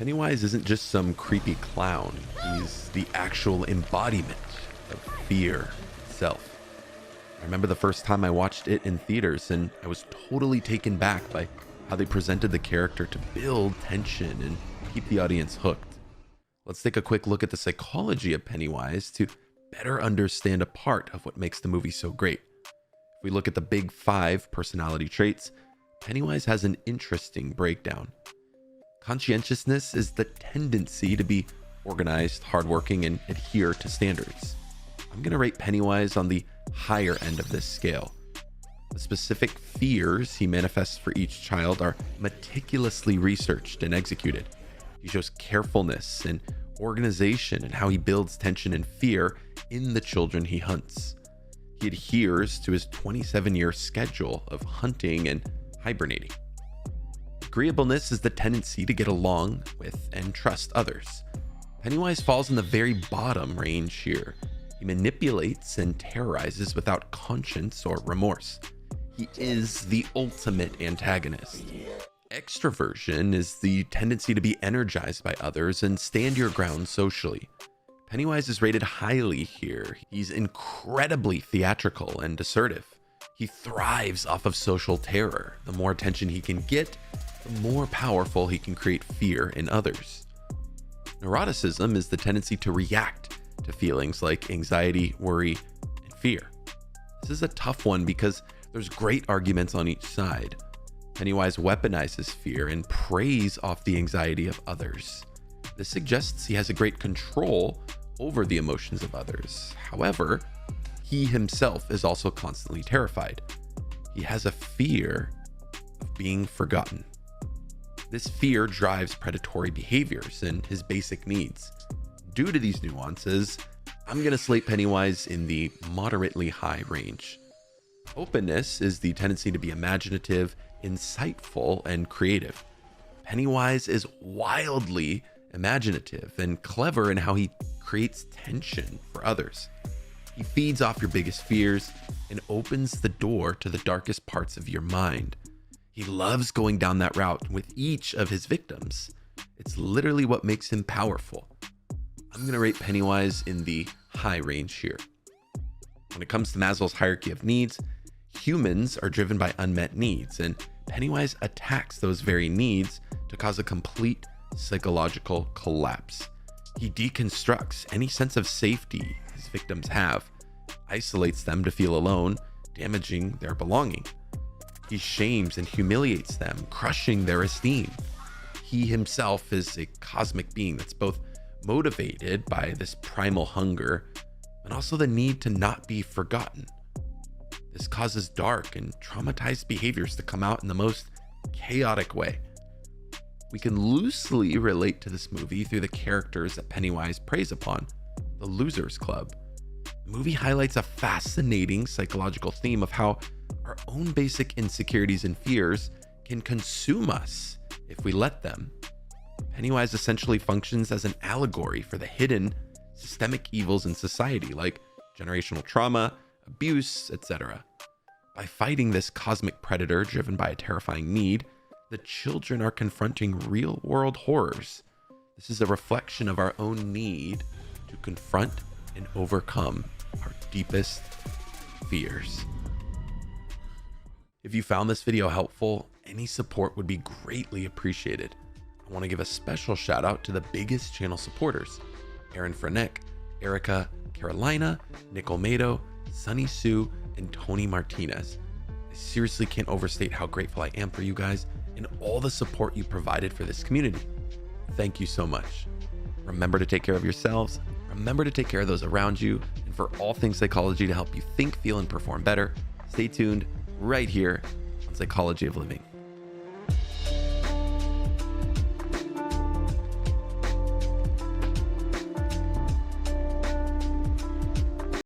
Pennywise isn't just some creepy clown. He's the actual embodiment of fear itself. I remember the first time I watched it in theaters, and I was totally taken back by how they presented the character to build tension and keep the audience hooked. Let's take a quick look at the psychology of Pennywise to better understand a part of what makes the movie so great. If we look at the big 5 personality traits, Pennywise has an interesting breakdown. Conscientiousness is the tendency to be organized, hardworking, and adhere to standards. I'm going to rate Pennywise on the higher end of this scale. The specific fears he manifests for each child are meticulously researched and executed. He shows carefulness and organization in how he builds tension and fear in the children he hunts. He adheres to his 27-year schedule of hunting and hibernating. Agreeableness is the tendency to get along with and trust others. Pennywise falls in the very bottom range here. He manipulates and terrorizes without conscience or remorse. He is the ultimate antagonist. Extroversion is the tendency to be energized by others and stand your ground socially. Pennywise is rated highly here. He's incredibly theatrical and assertive. He thrives off of social terror. The more attention he can get, the more powerful he can create fear in others. Neuroticism is the tendency to react to feelings like anxiety, worry, and fear. This is a tough one because there's great arguments on each side. Pennywise weaponizes fear and preys off the anxiety of others. This suggests he has a great control over the emotions of others. However, he himself is also constantly terrified. He has a fear of being forgotten. This fear drives predatory behaviors and his basic needs. Due to these nuances, I'm going to slate Pennywise in the moderately high range. Openness is the tendency to be imaginative, insightful, and creative. Pennywise is wildly imaginative and clever in how he creates tension for others. He feeds off your biggest fears and opens the door to the darkest parts of your mind. He loves going down that route with each of his victims. It's literally what makes him powerful. I'm going to rate Pennywise in the high range here. When it comes to Maslow's hierarchy of needs, humans are driven by unmet needs, and Pennywise attacks those very needs to cause a complete psychological collapse. He deconstructs any sense of safety his victims have, isolates them to feel alone, damaging their belonging. He shames and humiliates them, crushing their esteem. He himself is a cosmic being that's both motivated by this primal hunger and also the need to not be forgotten. This causes dark and traumatized behaviors to come out in the most chaotic way. We can loosely relate to this movie through the characters that Pennywise preys upon, the Losers Club. The movie highlights a fascinating psychological theme of how our own basic insecurities and fears can consume us if we let them. Pennywise essentially functions as an allegory for the hidden systemic evils in society like generational trauma, abuse, etc. By fighting this cosmic predator driven by a terrifying need, the children are confronting real-world horrors. This is a reflection of our own need to confront and overcome our deepest fears. If you found this video helpful, any support would be greatly appreciated. I want to give a special shout out to the biggest channel supporters: Aaron Freneck, Erica, Carolina, Nick Olmedo, Sunny Sue, and Tony Martinez. I seriously can't overstate how grateful I am for you guys and all the support you provided for this community. Thank you so much. Remember to take care of yourselves, remember to take care of those around you, and for all things psychology to help you think, feel, and perform better, stay tuned right here on Psychology of Living.